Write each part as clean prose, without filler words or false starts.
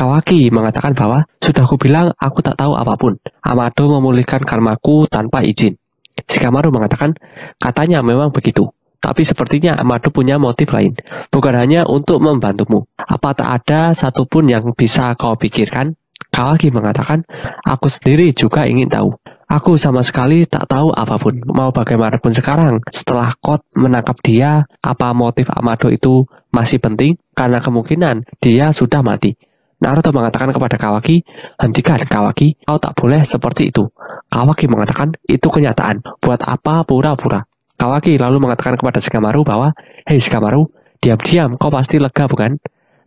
Kawaki mengatakan bahwa, sudah kubilang aku tak tahu apapun. Amado memulihkan karmaku tanpa izin. Shikamaru mengatakan, katanya memang begitu. Tapi sepertinya Amado punya motif lain. Bukan hanya untuk membantumu. Apa tak ada satupun yang bisa kau pikirkan? Kawaki mengatakan, aku sendiri juga ingin tahu. Aku sama sekali tak tahu apapun. Mau bagaimanapun sekarang, setelah Code menangkap dia, apa motif Amado itu masih penting? Karena kemungkinan dia sudah mati. Naruto mengatakan kepada Kawaki, hentikan Kawaki, kau tak boleh seperti itu. Kawaki mengatakan, itu kenyataan, buat apa pura-pura. Kawaki lalu mengatakan kepada Shikamaru bahwa, hei Shikamaru, diam-diam kau pasti lega bukan?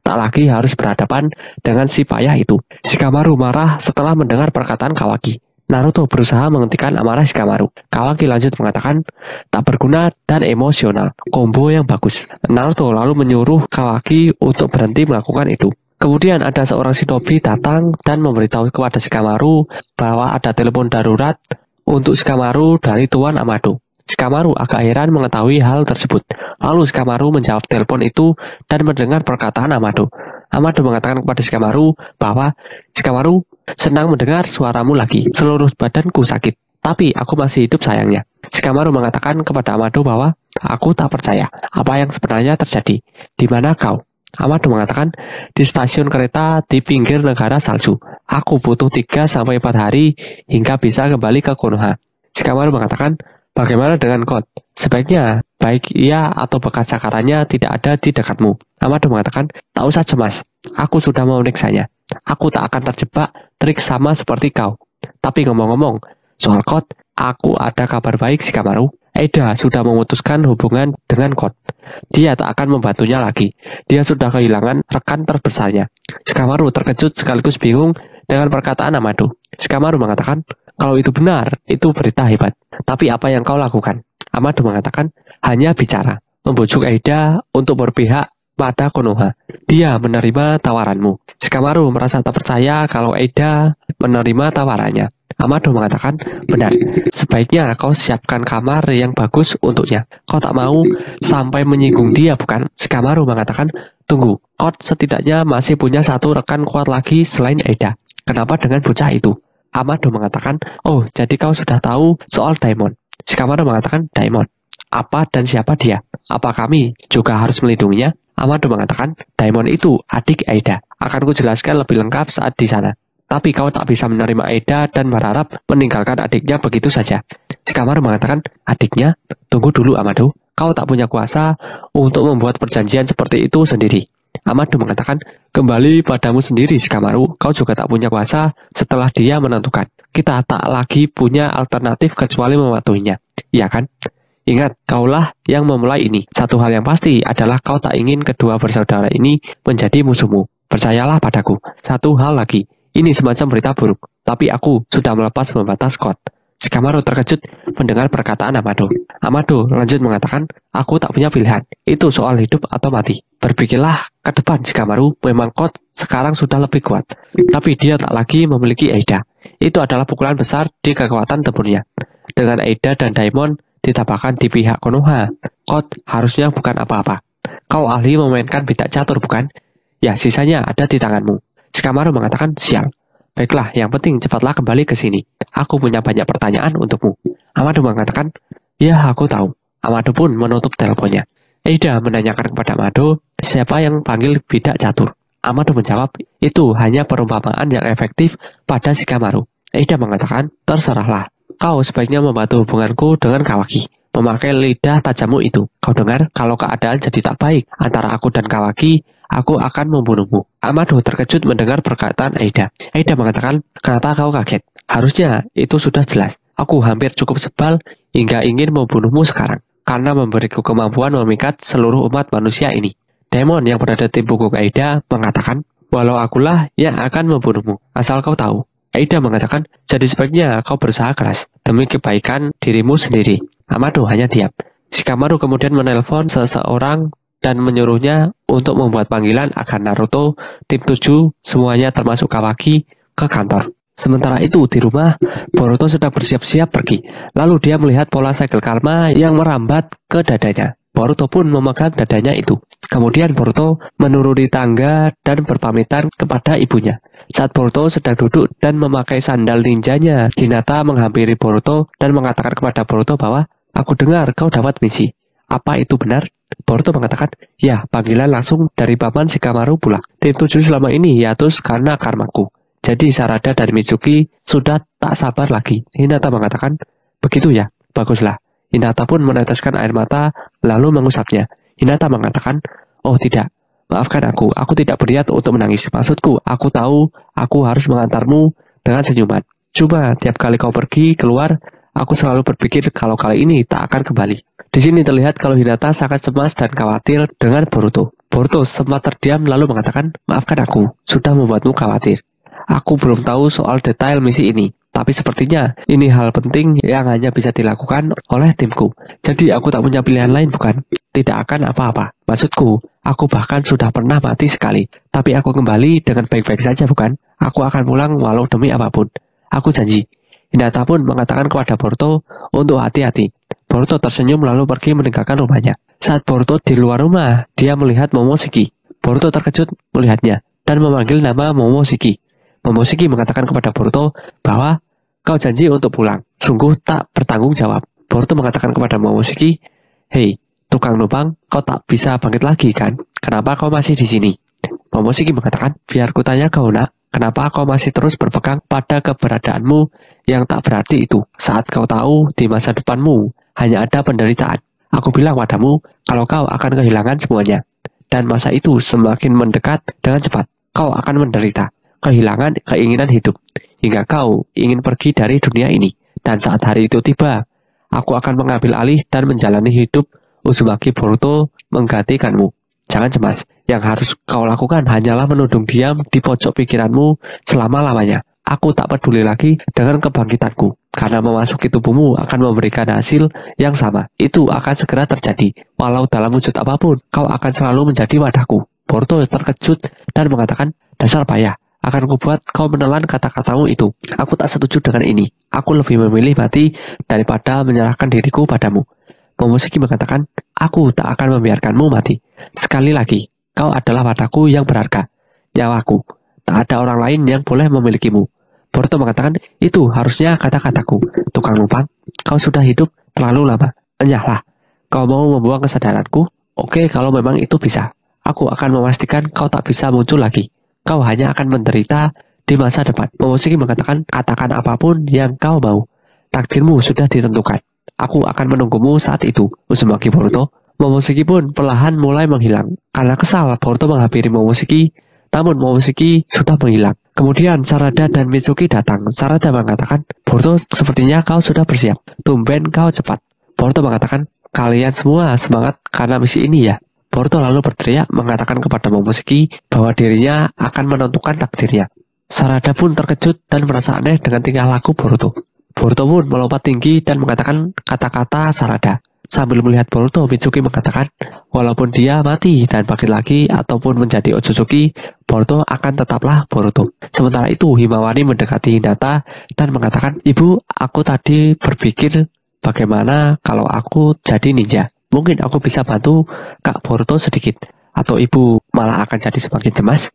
Tak lagi harus berhadapan dengan si payah itu. Shikamaru marah setelah mendengar perkataan Kawaki. Naruto berusaha menghentikan amarah Shikamaru. Kawaki lanjut mengatakan, tak berguna dan emosional, combo yang bagus. Naruto lalu menyuruh Kawaki untuk berhenti melakukan itu. Kemudian ada seorang shinobi datang dan memberitahu kepada Shikamaru bahwa ada telepon darurat untuk Shikamaru dari Tuan Amado. Shikamaru agak heran mengetahui hal tersebut. Lalu Shikamaru menjawab telepon itu dan mendengar perkataan Amado. Amado mengatakan kepada Shikamaru bahwa, Shikamaru, senang mendengar suaramu lagi. Seluruh badanku sakit, tapi aku masih hidup sayangnya. Shikamaru mengatakan kepada Amado bahwa, aku tak percaya apa yang sebenarnya terjadi. Di mana kau? Amado mengatakan, di stasiun kereta di pinggir negara salju. Aku butuh 3-4 hari hingga bisa kembali ke Konoha. Shikamaru mengatakan, bagaimana dengan Code? Sebaiknya, baik ia atau bekas cakarannya tidak ada di dekatmu. Amado mengatakan, tak usah cemas. Aku sudah memeriksanya. Aku tak akan terjebak trik sama seperti kau. Tapi ngomong-ngomong, soal Code, aku ada kabar baik Shikamaru. Eida sudah memutuskan hubungan dengan Code. Dia tak akan membantunya lagi. Dia sudah kehilangan rekan terbesarnya. Shikamaru terkejut sekaligus bingung dengan perkataan Amado. Shikamaru mengatakan, kalau itu benar, itu berita hebat. Tapi apa yang kau lakukan? Amado mengatakan, hanya bicara, membujuk Eida untuk berpihak pada Konoha. Dia menerima tawaranmu. Shikamaru merasa tak percaya kalau Eida menerima tawarannya. Amado mengatakan, benar, sebaiknya kau siapkan kamar yang bagus untuknya. Kau tak mau sampai menyinggung dia, bukan? Shikamaru mengatakan, tunggu, kau setidaknya masih punya satu rekan kuat lagi selain Eida. Kenapa dengan bocah itu? Amado mengatakan, oh, jadi kau sudah tahu soal Daimon. Shikamaru mengatakan, Daimon, apa dan siapa dia? Apa kami juga harus melindunginya? Amado mengatakan, Daimon itu adik Eida. Akan kujelaskan lebih lengkap saat di sana. Tapi kau tak bisa menerima Eida dan berharap meninggalkan adiknya begitu saja. Shikamaru mengatakan, adiknya? Tunggu dulu Amado, kau tak punya kuasa untuk membuat perjanjian seperti itu sendiri. Amado mengatakan, kembali padamu sendiri Shikamaru, kau juga tak punya kuasa setelah dia menentukan. Kita tak lagi punya alternatif kecuali mematuhinya, iya kan? Ingat, kaulah yang memulai ini. Satu hal yang pasti adalah kau tak ingin kedua bersaudara ini menjadi musuhmu. Percayalah padaku. Satu hal lagi, ini semacam berita buruk, tapi aku sudah melepas pembatas Code. Shikamaru terkejut mendengar perkataan Amado. Amado lanjut mengatakan, aku tak punya pilihan. Itu soal hidup atau mati. Berpikirlah ke depan Shikamaru, memang Code sekarang sudah lebih kuat. Tapi dia tak lagi memiliki Eida. Itu adalah pukulan besar di kekuatan tempurnya. Dengan Eida dan Daimon ditampakkan di pihak Konoha, Code harusnya bukan apa-apa. Kau ahli memainkan bidak catur, bukan? Ya, sisanya ada di tanganmu. Shikamaru mengatakan, sial. Baiklah, yang penting cepatlah kembali ke sini. Aku punya banyak pertanyaan untukmu. Amado mengatakan, ya aku tahu. Amado pun menutup teleponnya. Eida menanyakan kepada Amado, siapa yang panggil bidak catur? Amado menjawab, itu hanya perumpamaan yang efektif pada Shikamaru. Eida mengatakan, terserahlah. Kau sebaiknya membantu hubunganku dengan Kawaki. Memakai lidah tajammu itu. Kau dengar, kalau keadaan jadi tak baik antara aku dan Kawaki, aku akan membunuhmu. Amado terkejut mendengar perkataan Eida. Eida mengatakan, kenapa kau kaget? Harusnya itu sudah jelas. Aku hampir cukup sebal hingga ingin membunuhmu sekarang. Karena memberiku kemampuan memikat seluruh umat manusia ini. Demon yang berada di punggung Eida mengatakan, walau akulah yang akan membunuhmu. Asal kau tahu. Eida mengatakan, jadi sebaiknya kau berusaha keras demi kebaikan dirimu sendiri. Amado hanya diam. Shikamaru kemudian menelpon seseorang dan menyuruhnya untuk membuat panggilan agar Naruto, tim 7, semuanya termasuk Kawaki, ke kantor. Sementara itu di rumah, Boruto sedang bersiap-siap pergi. Lalu dia melihat pola segel karma yang merambat ke dadanya. Boruto pun memegang dadanya itu. Kemudian Boruto menuruni tangga dan berpamitan kepada ibunya. Saat Boruto sedang duduk dan memakai sandal ninjanya, Hinata menghampiri Boruto dan mengatakan kepada Boruto bahwa, "Aku dengar kau dapat misi. Apa itu benar?" Boruto mengatakan, "Ya, panggilan langsung dari Paman Shikamaru pula. Tim 7 selama ini hiatus karena karmaku. Jadi Sarada dan Mitsuki sudah tak sabar lagi." Hinata mengatakan, "Begitu ya, baguslah." Hinata pun meneteskan air mata, lalu mengusapnya. Hinata mengatakan, "Oh tidak, maafkan aku tidak berniat untuk menangis. Maksudku, aku tahu aku harus mengantarmu dengan senyuman. Cuma tiap kali kau pergi keluar, aku selalu berpikir kalau kali ini tak akan kembali." Di sini terlihat kalau Hinata sangat cemas dan khawatir dengan Boruto. Boruto sempat terdiam lalu mengatakan, "Maafkan aku, sudah membuatmu khawatir. Aku belum tahu soal detail misi ini. Tapi sepertinya ini hal penting yang hanya bisa dilakukan oleh timku. Jadi aku tak punya pilihan lain, bukan? Tidak akan apa-apa. Maksudku, aku bahkan sudah pernah mati sekali. Tapi aku kembali dengan baik-baik saja, bukan? Aku akan pulang walau demi apapun. Aku janji." Hinata pun mengatakan kepada Boruto untuk hati-hati. Boruto tersenyum lalu pergi meninggalkan rumahnya. Saat Boruto di luar rumah, dia melihat Momoshiki. Boruto terkejut melihatnya dan memanggil nama Momoshiki. Momoshiki mengatakan kepada Boruto bahwa, "Kau janji untuk pulang. Sungguh tak bertanggung jawab." Boruto mengatakan kepada Momoshiki, "Hei, tukang numpang, kau tak bisa bangkit lagi kan? Kenapa kau masih di sini?" Momoshiki mengatakan, "Biar kutanya kau nak, kenapa kau masih terus berpegang pada keberadaanmu yang tak berarti itu, saat kau tahu di masa depanmu hanya ada penderitaan? Aku bilang padamu kalau kau akan kehilangan semuanya. Dan masa itu semakin mendekat dengan cepat. Kau akan menderita, kehilangan keinginan hidup, hingga kau ingin pergi dari dunia ini. Dan saat hari itu tiba, aku akan mengambil alih dan menjalani hidup Uzumaki Boruto menggantikanmu. Jangan cemas, yang harus kau lakukan hanyalah menundung diam di pojok pikiranmu selama-lamanya. Aku tak peduli lagi dengan kebangkitanku, karena memasuki tubuhmu akan memberikan hasil yang sama. Itu akan segera terjadi, walau dalam wujud apapun, kau akan selalu menjadi wadahku." Boruto terkejut dan mengatakan, "Dasar payah. Akan kubuat kau menelan kata-katamu itu. Aku tak setuju dengan ini. Aku lebih memilih mati daripada menyerahkan diriku padamu." Momoshiki mengatakan, "Aku tak akan membiarkanmu mati. Sekali lagi, kau adalah wadahku yang berharga. Nyawaku. Tak ada orang lain yang boleh memilikimu." Boruto mengatakan, "Itu harusnya kata-kataku. Tukang numpang, kau sudah hidup terlalu lama. Enyahlah. Kau mau membuang kesadaranku? Oke, kalau memang itu bisa. Aku akan memastikan kau tak bisa muncul lagi. Kau hanya akan menderita di masa depan." Momoshiki mengatakan, "Katakan apapun yang kau mau. Takdirmu sudah ditentukan. Aku akan menunggumu saat itu, Uzumaki Boruto." Momoshiki pun perlahan mulai menghilang. Karena kesal, Boruto menghampiri Momoshiki, namun Momoshiki sudah menghilang. Kemudian Sarada dan Mitsuki datang. Sarada mengatakan, "Boruto, sepertinya kau sudah bersiap. Tumben kau cepat." Boruto mengatakan, "Kalian semua semangat karena misi ini ya?" Boruto lalu berteriak mengatakan kepada Momoshiki bahwa dirinya akan menentukan takdirnya. Sarada pun terkejut dan merasa aneh dengan tingkah laku Boruto. Boruto pun melompat tinggi dan mengatakan kata-kata Sarada. Sambil melihat Boruto, Mitsuki mengatakan, walaupun dia mati dan bangkit lagi ataupun menjadi Otsutsuki, Boruto akan tetaplah Boruto. Sementara itu, Himawari mendekati Hinata dan mengatakan, "Ibu, aku tadi berpikir bagaimana kalau aku jadi ninja. Mungkin aku bisa bantu Kak Boruto sedikit. Atau ibu malah akan jadi semakin cemas?"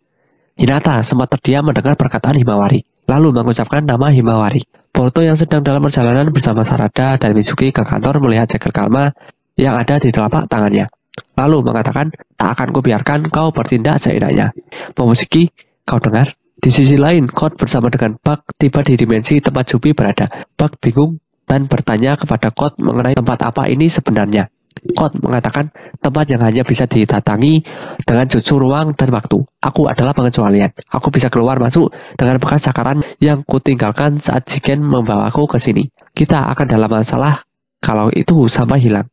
Hinata sempat terdiam mendengar perkataan Himawari, lalu mengucapkan nama Himawari. Boruto yang sedang dalam perjalanan bersama Sarada dan Mitsuki ke kantor melihat jaket Karma yang ada di telapak tangannya. Lalu mengatakan, "Tak akan kubiarkan kau bertindak seenaknya. Momoshiki, kau dengar?" Di sisi lain, Code bersama dengan Bug tiba di dimensi tempat Jubi berada. Bug bingung dan bertanya kepada Code mengenai tempat apa ini sebenarnya. Code mengatakan tempat yang hanya bisa didatangi dengan jutsu ruang dan waktu. Aku adalah pengecualian. Aku bisa keluar masuk dengan bekas cakaran yang kutinggalkan saat Jigen membawaku ke sini. Kita akan dalam masalah kalau itu sampai hilang.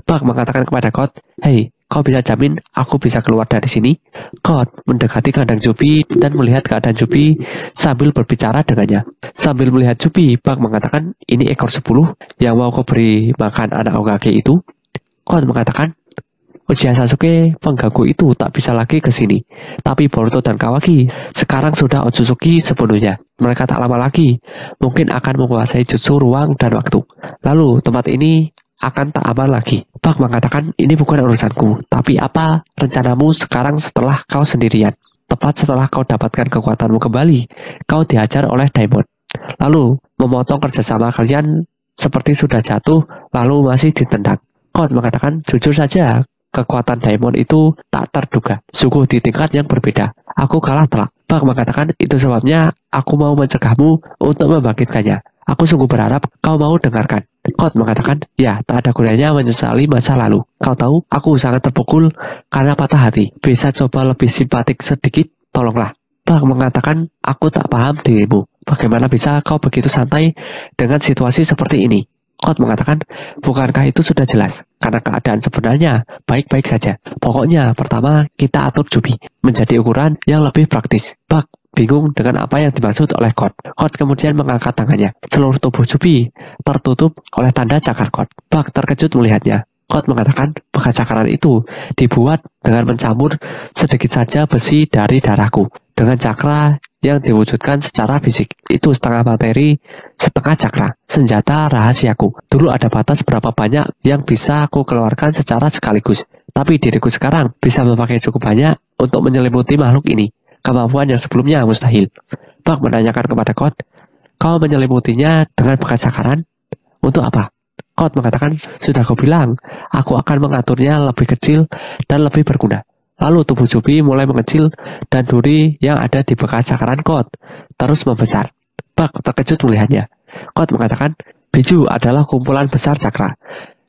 Bug mengatakan kepada Code, "Hei, kau bisa jamin aku bisa keluar dari sini?" Code mendekati kandang Jubi dan melihat keadaan Jubi sambil berbicara dengannya. Sambil melihat Jubi, Bug mengatakan, "Ini ekor 10 yang mau kau beri makan anak Hokage itu?" Code mengatakan, "Uchiha Sasuke pengganggu itu tak bisa lagi ke sini. Tapi Boruto dan Kawaki sekarang sudah Otsutsuki sepenuhnya. Mereka tak lama lagi mungkin akan menguasai jutsu ruang dan waktu. Lalu tempat ini akan tak aman lagi." Bak mengatakan, ini bukan urusanku, tapi apa rencanamu sekarang setelah kau sendirian? Tepat setelah kau dapatkan kekuatanmu kembali, kau dihajar oleh Daimon. Lalu, memotong kerjasama kalian seperti sudah jatuh, lalu masih ditendang. Cloud mengatakan, jujur saja, kekuatan Daimon itu tak terduga, sungguh di tingkat yang berbeda. Aku kalah telak. Bak mengatakan, itu sebabnya aku mau mencegahmu untuk membangkitkannya. Aku sungguh berharap kau mau dengarkan. Cloud mengatakan, ya, tak ada gunanya menyesali masa lalu. Kau tahu, aku sangat terpukul karena patah hati. Bisa coba lebih simpatik sedikit, tolonglah. Bak mengatakan, aku tak paham dirimu. Bagaimana bisa kau begitu santai dengan situasi seperti ini? Cloud mengatakan, bukankah itu sudah jelas? Karena keadaan sebenarnya baik-baik saja. Pokoknya, pertama, kita atur Jubi menjadi ukuran yang lebih praktis. Bak bingung dengan apa yang dimaksud oleh Cloud. Cloud kemudian mengangkat tangannya. Seluruh tubuh Jubi tertutup oleh tanda cakar Cloud. Bak terkejut melihatnya. Cloud mengatakan, bekas cakaran itu dibuat dengan mencampur sedikit saja besi dari darahku. Dengan cakra yang diwujudkan secara fisik. Itu setengah materi, setengah cakra. Senjata rahasiaku. Dulu ada batas berapa banyak yang bisa aku keluarkan secara sekaligus. Tapi diriku sekarang bisa memakai cukup banyak untuk menyelimuti makhluk ini. Kemampuan yang sebelumnya mustahil. Bak menanyakan kepada Cloud, kau menyelimutinya dengan bekas cakaran? Untuk apa? Cloud mengatakan, sudah kau bilang, aku akan mengaturnya lebih kecil dan lebih berguna. Lalu tubuh Jubi mulai mengecil dan duri yang ada di bekas cakaran Cloud terus membesar. Bak terkejut melihatnya. Cloud mengatakan, biju adalah kumpulan besar cakra.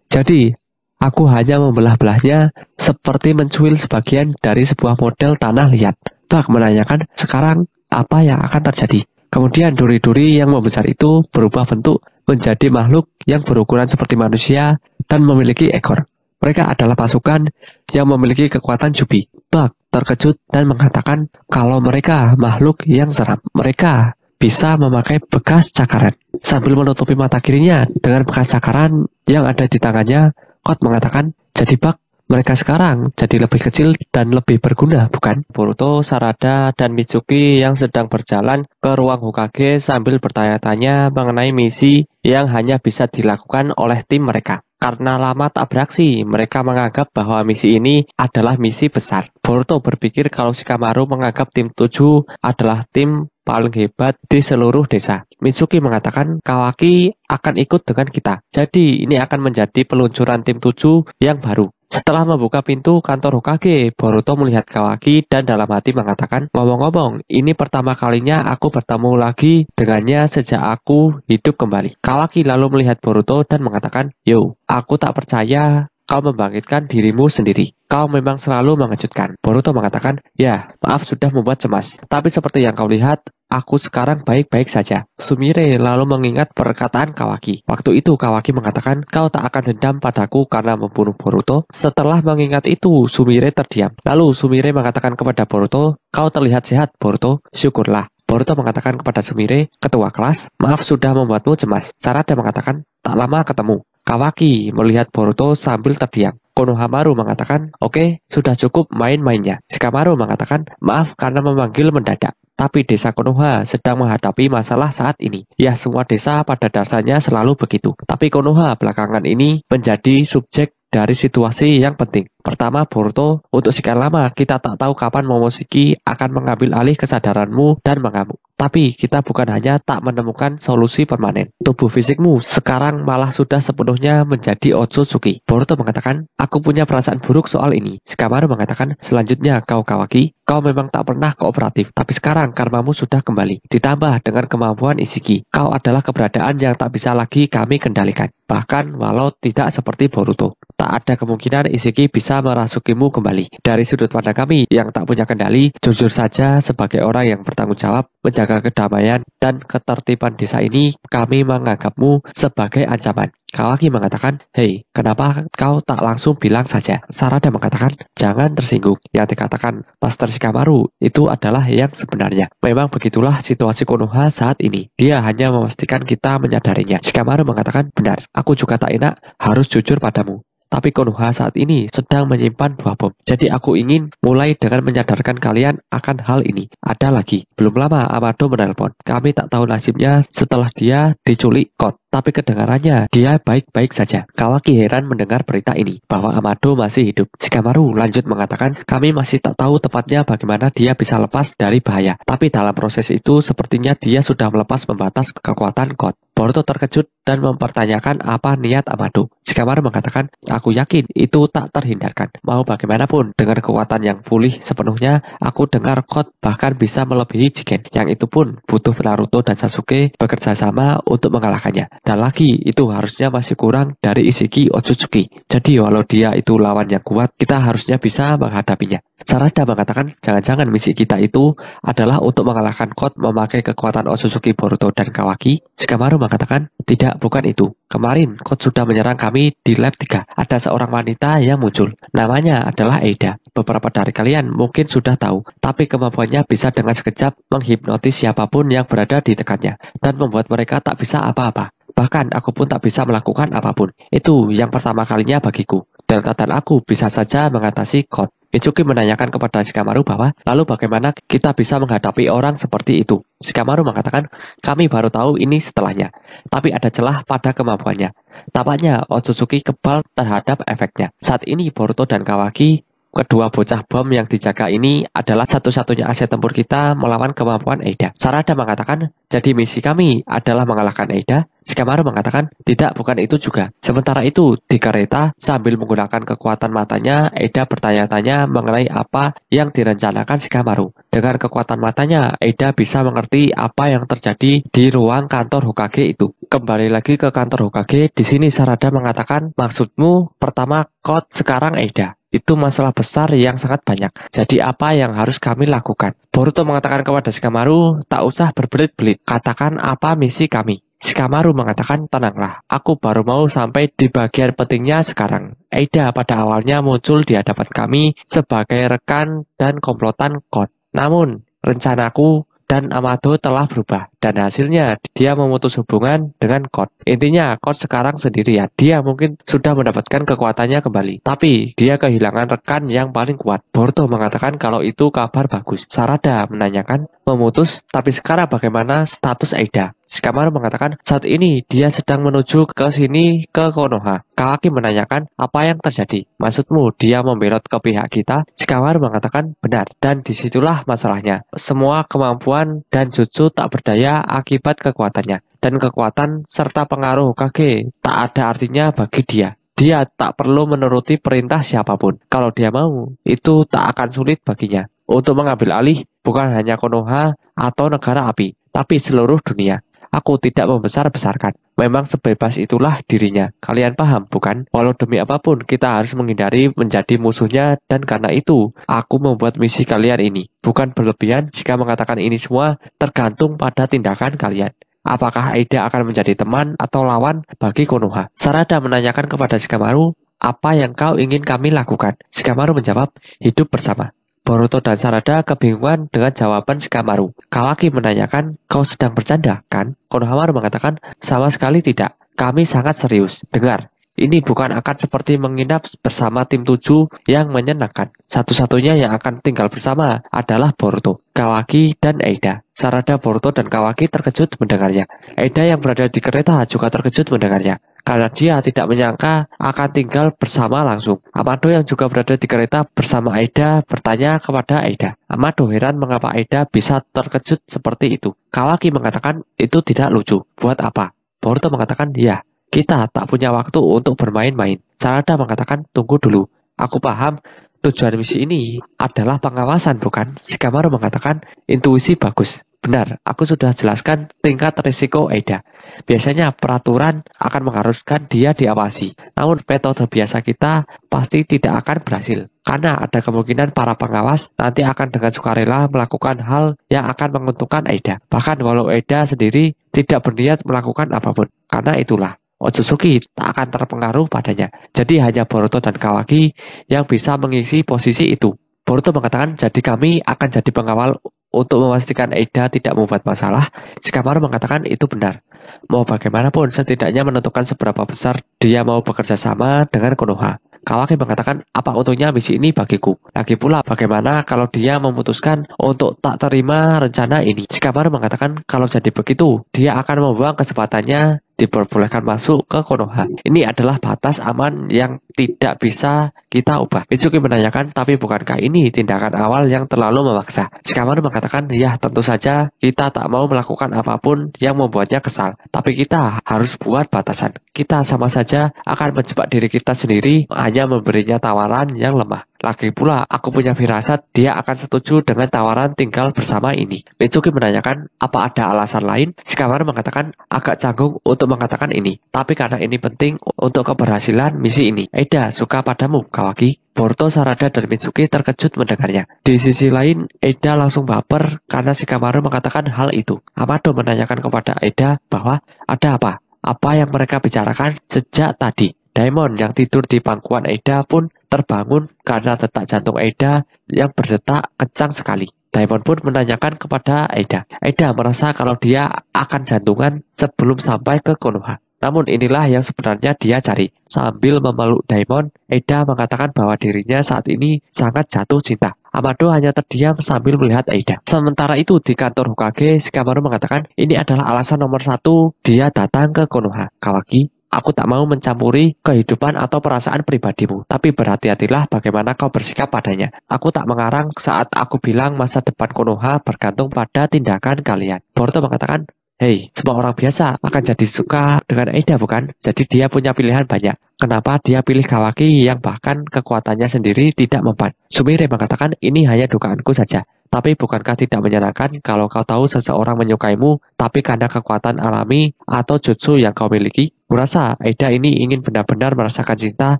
Jadi, aku hanya membelah-belahnya seperti mencuil sebagian dari sebuah model tanah liat. Bak menanyakan, sekarang apa yang akan terjadi? Kemudian duri-duri yang membesar itu berubah bentuk menjadi makhluk yang berukuran seperti manusia dan memiliki ekor. Mereka adalah pasukan yang memiliki kekuatan Jubi. Bak terkejut dan mengatakan kalau mereka makhluk yang seram. Mereka bisa memakai bekas cakaran. Sambil menutupi mata kirinya dengan bekas cakaran yang ada di tangannya, Cloud mengatakan, jadi Bak, mereka sekarang jadi lebih kecil dan lebih berguna, bukan? Boruto, Sarada, dan Mitsuki yang sedang berjalan ke ruang Hokage sambil bertanya-tanya mengenai misi yang hanya bisa dilakukan oleh tim mereka. Karena lama tak beraksi, mereka menganggap bahwa misi ini adalah misi besar. Boruto berpikir kalau Shikamaru menganggap tim 7 adalah tim paling hebat di seluruh desa. Mitsuki mengatakan Kawaki akan ikut dengan kita. Jadi ini akan menjadi peluncuran tim 7 yang baru. Setelah membuka pintu kantor Hokage, Boruto melihat Kawaki dan dalam hati mengatakan, ngomong-ngomong, ini pertama kalinya aku bertemu lagi dengannya sejak aku hidup kembali. Kawaki lalu melihat Boruto dan mengatakan, yo, aku tak percaya kau membangkitkan dirimu sendiri. Kau memang selalu mengejutkan. Boruto mengatakan, ya, maaf sudah membuat cemas. Tapi seperti yang kau lihat, aku sekarang baik-baik saja. Sumire lalu mengingat perkataan Kawaki. Waktu itu Kawaki mengatakan, kau tak akan dendam padaku karena membunuh Boruto. Setelah mengingat itu, Sumire terdiam. Lalu Sumire mengatakan kepada Boruto, kau terlihat sehat, Boruto. Syukurlah. Boruto mengatakan kepada Sumire, ketua kelas, maaf sudah membuatmu cemas. Sarada mengatakan, tak lama ketemu. Kawaki melihat Boruto sambil terdiam. Konohamaru mengatakan, oke, sudah cukup main-mainnya. Shikamaru mengatakan, maaf karena memanggil mendadak. Tapi desa Konoha sedang menghadapi masalah saat ini. Ya, semua desa pada dasarnya selalu begitu. Tapi Konoha belakangan ini menjadi subjek dari situasi yang penting. Pertama, Boruto, untuk sekian lama kita tak tahu kapan Momoshiki akan mengambil alih kesadaranmu dan mengamuk. Tapi kita bukan hanya tak menemukan solusi permanen. Tubuh fisikmu sekarang malah sudah sepenuhnya menjadi Otsutsuki. Boruto mengatakan, aku punya perasaan buruk soal ini. Shikamaru mengatakan, selanjutnya kau Kawaki, kau memang tak pernah kooperatif. Tapi sekarang karmamu sudah kembali. Ditambah dengan kemampuan Ishiki, kau adalah keberadaan yang tak bisa lagi kami kendalikan. Bahkan walau tidak seperti Boruto, tak ada kemungkinan Ishiki bisa merasukimu kembali. Dari sudut pandang kami yang tak punya kendali, jujur saja sebagai orang yang bertanggung jawab menjaga kedamaian dan ketertiban desa ini, kami menganggapmu sebagai ancaman. Kawaki mengatakan, hei, kenapa kau tak langsung bilang saja? Sarada mengatakan, jangan tersinggung. Yang dikatakan Master Shikamaru itu adalah yang sebenarnya. Memang begitulah situasi Konoha saat ini. Dia hanya memastikan kita menyadarinya. Shikamaru mengatakan, benar, aku juga tak enak harus jujur padamu. tapi Konoha saat ini sedang menyimpan buah bom. Jadi aku ingin mulai dengan menyadarkan kalian akan hal ini. Ada lagi, belum lama Amado menelpon. Kami tak tahu nasibnya setelah dia diculik Kot. Tapi kedengarannya dia baik-baik saja. Kawaki heran mendengar berita ini, bahwa Amado masih hidup. Shikamaru lanjut mengatakan, kami masih tak tahu tepatnya bagaimana dia bisa lepas dari bahaya. Tapi dalam proses itu sepertinya dia sudah melepas pembatas kekuatan Kot. Boruto terkejut dan mempertanyakan apa niat Amado. Shikamaru mengatakan, aku yakin itu tak terhindarkan. Mau bagaimanapun, dengan kekuatan yang pulih sepenuhnya, aku dengar Kot bahkan bisa melebihi Jigen. Yang itu pun butuh Naruto dan Sasuke bekerja sama untuk mengalahkannya. Dan lagi, itu harusnya masih kurang dari Ishiki Otsutsuki. Jadi walau dia itu lawan yang kuat, kita harusnya bisa menghadapinya. Sarada mengatakan, jangan-jangan misi kita itu adalah untuk mengalahkan Kot memakai kekuatan Otsutsuki, Boruto, dan Kawaki. Shikamaru mengatakan, tidak, bukan itu. Kemarin, Kot sudah menyerang kami di lab 3. Ada seorang wanita yang muncul. Namanya adalah Eida. Beberapa dari kalian mungkin sudah tahu, tapi kemampuannya bisa dengan sekejap menghipnotis siapapun yang berada di dekatnya, dan membuat mereka tak bisa apa-apa. Bahkan aku pun tak bisa melakukan apapun. Itu yang pertama kalinya bagiku. Delta dan aku bisa saja mengatasi Kot. Mitsuki menanyakan kepada Shikamaru bahwa, lalu bagaimana kita bisa menghadapi orang seperti itu? Shikamaru mengatakan, kami baru tahu ini setelahnya. Tapi ada celah pada kemampuannya. Tampaknya Otsutsuki kebal terhadap efeknya. Saat ini Boruto dan Kawaki, kedua bocah bom yang dijaga ini adalah satu-satunya aset tempur kita melawan kemampuan Eida. Sarada mengatakan, jadi misi kami adalah mengalahkan Eida. Shikamaru mengatakan, tidak, bukan itu juga. Sementara itu, di kereta, sambil menggunakan kekuatan matanya, Eida bertanya-tanya mengenai apa yang direncanakan Shikamaru. Dengan kekuatan matanya, Eida bisa mengerti apa yang terjadi di ruang kantor Hokage itu. Kembali lagi ke kantor Hokage, di sini Sarada mengatakan, maksudmu pertama Kot, sekarang Eida. Itu masalah besar yang sangat banyak. Jadi apa yang harus kami lakukan? Boruto mengatakan kepada Shikamaru, tak usah berbelit-belit. Katakan apa misi kami. Shikamaru mengatakan, tenanglah. Aku baru mau sampai di bagian pentingnya sekarang. Eida pada awalnya muncul di hadapan kami sebagai rekan dan komplotan Kot. Namun, rencanaku dan Amado telah berubah. Dan hasilnya, dia memutus hubungan dengan Kot. Intinya, Kot sekarang sendirian. Dia mungkin sudah mendapatkan kekuatannya kembali. Tapi, dia kehilangan rekan yang paling kuat. Boruto mengatakan kalau itu kabar bagus. Sarada menanyakan, memutus, tapi sekarang bagaimana status Eida? Shikamaru mengatakan, saat ini dia sedang menuju ke sini ke Konoha. Kawaki menanyakan, apa yang terjadi? Maksudmu dia membelot ke pihak kita? Shikamaru mengatakan, benar. Dan disitulah masalahnya. Semua kemampuan dan jutsu tak berdaya akibat kekuatannya. Dan kekuatan serta pengaruh Hokage tak ada artinya bagi dia. Dia tak perlu menuruti perintah siapapun. Kalau dia mau, itu tak akan sulit baginya untuk mengambil alih bukan hanya Konoha atau negara api, tapi seluruh dunia. Aku tidak membesar-besarkan. Memang sebebas itulah dirinya. Kalian paham, bukan? Walau demi apapun, kita harus menghindari menjadi musuhnya, dan karena itu, aku membuat misi kalian ini. Bukan berlebihan jika mengatakan ini semua tergantung pada tindakan kalian. Apakah Eida akan menjadi teman atau lawan bagi Konoha? Sarada menanyakan kepada Shikamaru, apa yang kau ingin kami lakukan? Shikamaru menjawab, hidup bersama. Boruto dan Sarada kebingungan dengan jawaban Shikamaru. Kawaki menanyakan, kau sedang bercanda, kan? Konohamaru mengatakan, sama sekali tidak. Kami sangat serius. Dengar, ini bukan akan seperti menginap bersama tim 7 yang menyenangkan. Satu-satunya yang akan tinggal bersama adalah Boruto, Kawaki, dan Eida. Sarada, Boruto, dan Kawaki terkejut mendengarnya. Eida yang berada di kereta juga terkejut mendengarnya, karena dia tidak menyangka akan tinggal bersama langsung. Amado yang juga berada di kereta bersama Eida bertanya kepada Eida. Amado heran mengapa Eida bisa terkejut seperti itu. Kawaki mengatakan itu tidak lucu. Buat apa? Boruto mengatakan, ya, kita tak punya waktu untuk bermain-main. Sarada mengatakan, tunggu dulu. Aku paham, tujuan misi ini adalah pengawasan, bukan? Shikamaru mengatakan, intuisi bagus. Benar, aku sudah jelaskan tingkat risiko Eida. Biasanya peraturan akan mengharuskan dia diawasi. Namun metode biasa kita pasti tidak akan berhasil. Karena ada kemungkinan para pengawas nanti akan dengan sukarela melakukan hal yang akan menguntungkan Eida. Bahkan walau Eida sendiri tidak berniat melakukan apapun. Karena itulah, Otsutsuki tak akan terpengaruh padanya. Jadi hanya Boruto dan Kawaki yang bisa mengisi posisi itu. Boruto mengatakan, jadi kami akan jadi pengawal untuk memastikan Aida tidak membuat masalah, Shikamaru mengatakan itu benar. Mau bagaimanapun, setidaknya menentukan seberapa besar dia mau bekerja sama dengan Konoha. Kawaki mengatakan, apa untungnya misi ini bagiku? Lagi pula, bagaimana kalau dia memutuskan untuk tak terima rencana ini? Shikamaru mengatakan, kalau jadi begitu, dia akan membuang kesempatannya diperbolehkan masuk ke Konoha. Ini adalah batas aman yang tidak bisa kita ubah. Mitsuki menanyakan, tapi bukankah ini tindakan awal yang terlalu memaksa? Shikamaru mengatakan, ya tentu saja kita tak mau melakukan apapun yang membuatnya kesal. Tapi kita harus buat batasan. Kita sama saja akan menjebak diri kita sendiri hanya memberinya tawaran yang lemah. Lagi pula, aku punya firasat dia akan setuju dengan tawaran tinggal bersama ini. Mitsuki menanyakan, apa ada alasan lain? Shikamaru mengatakan, agak canggung untuk mengatakan ini. Tapi karena ini penting untuk keberhasilan misi ini. Aida suka padamu, Kawaki. Boruto, Sarada, dan Mitsuki terkejut mendengarnya. Di sisi lain, Aida langsung baper karena Shikamaru mengatakan hal itu. Amado menanyakan kepada Aida bahwa ada apa? Apa yang mereka bicarakan sejak tadi? Daimon yang tidur di pangkuan Aida pun terbangun karena detak jantung Aida yang berdetak kencang sekali. Daimon pun menanyakan kepada Aida. Aida merasa kalau dia akan jantungan sebelum sampai ke Konoha. Namun inilah yang sebenarnya dia cari. Sambil memeluk Daimon, Aida mengatakan bahwa dirinya saat ini sangat jatuh cinta. Amado hanya terdiam sambil melihat Aida. Sementara itu di kantor Hokage, Shikamaru mengatakan ini adalah alasan nomor 1 dia datang ke Konoha. Kawaki, aku tak mau mencampuri kehidupan atau perasaan pribadimu, tapi berhati-hatilah bagaimana kau bersikap padanya. Aku tak mengarang saat aku bilang masa depan Konoha bergantung pada tindakan kalian. Boruto mengatakan, hei, semua orang biasa akan jadi suka dengan Aida bukan? Jadi dia punya pilihan banyak. Kenapa dia pilih Kawaki yang bahkan kekuatannya sendiri tidak mempan? Sumire mengatakan ini hanya dugaanku saja. Tapi bukankah tidak menyenangkan kalau kau tahu seseorang menyukaimu, tapi karena kekuatan alami atau jutsu yang kau miliki? Kurasa Aida ini ingin benar-benar merasakan cinta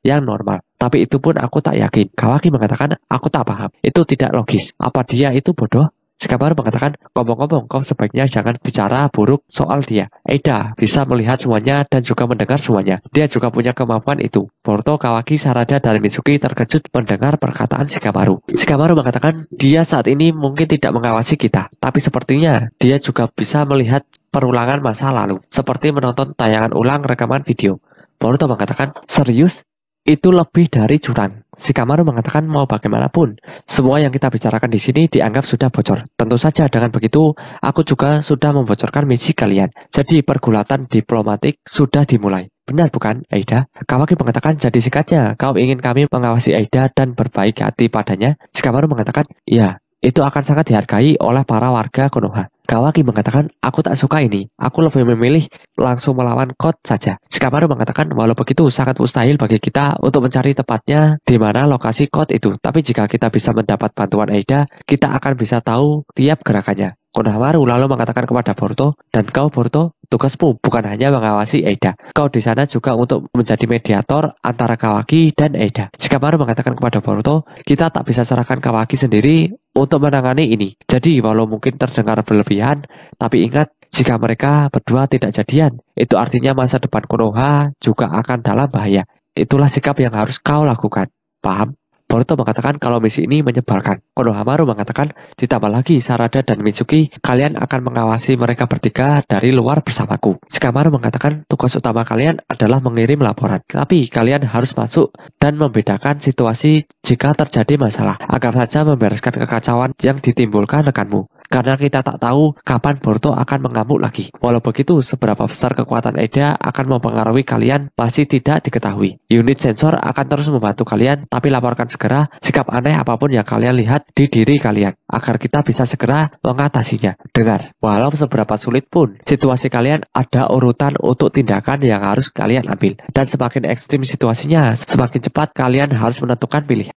yang normal. Tapi itu pun aku tak yakin. Kawaki mengatakan, aku tak paham. Itu tidak logis. Apa dia itu bodoh? Shikamaru mengatakan, ngomong-ngomong kau sebaiknya jangan bicara buruk soal dia. Aida bisa melihat semuanya dan juga mendengar semuanya. Dia juga punya kemampuan itu. Boruto, Kawaki, Sarada, dan Mitsuki terkejut mendengar perkataan Shikamaru. Shikamaru mengatakan, dia saat ini mungkin tidak mengawasi kita, tapi sepertinya dia juga bisa melihat perulangan masa lalu, seperti menonton tayangan ulang rekaman video. Boruto mengatakan, serius? Itu lebih dari curang. Shikamaru mengatakan mau bagaimanapun, semua yang kita bicarakan di sini dianggap sudah bocor. Tentu saja dengan begitu, aku juga sudah membocorkan misi kalian. Jadi pergulatan diplomatik sudah dimulai. Benar bukan, Aida? Kawaki mengatakan, jadi singkatnya, kau ingin kami mengawasi Aida dan berbaik hati padanya? Shikamaru mengatakan, iya. Itu akan sangat dihargai oleh para warga Konoha. Kawaki mengatakan, aku tak suka ini. Aku lebih memilih langsung melawan Code saja. Shikamaru mengatakan, walau begitu sangat mustahil bagi kita untuk mencari tepatnya di mana lokasi Code itu. Tapi jika kita bisa mendapat bantuan Aida, kita akan bisa tahu tiap gerakannya. Konohamaru lalu mengatakan kepada Boruto, dan kau Boruto, tugasmu bukan hanya mengawasi Aida. Kau di sana juga untuk menjadi mediator antara Kawaki dan Aida. Shikamaru mengatakan kepada Boruto, kita tak bisa serahkan Kawaki sendiri untuk menangani ini. Jadi walau mungkin terdengar berlebihan, tapi ingat, jika mereka berdua tidak jadian, itu artinya masa depan Konoha juga akan dalam bahaya. Itulah sikap yang harus kau lakukan. Paham? Boruto mengatakan kalau misi ini menyebalkan. Konohamaru mengatakan, ditambah lagi Sarada dan Mitsuki, kalian akan mengawasi mereka bertiga dari luar bersamaku. Shikamaru mengatakan tugas utama kalian adalah mengirim laporan. Tapi kalian harus masuk dan membedakan situasi jika terjadi masalah, agar saja membereskan kekacauan yang ditimbulkan rekanmu. Karena kita tak tahu kapan Boruto akan mengamuk lagi. Walau begitu, seberapa besar kekuatan Aida akan mempengaruhi kalian masih tidak diketahui. Unit sensor akan terus membantu kalian, tapi laporkan segera sikap aneh apapun yang kalian lihat di diri kalian, agar kita bisa segera mengatasinya. Dengar, walau seberapa sulit pun, situasi kalian ada urutan untuk tindakan yang harus kalian ambil. Dan semakin ekstrim situasinya, semakin cepat kalian harus menentukan pilihan.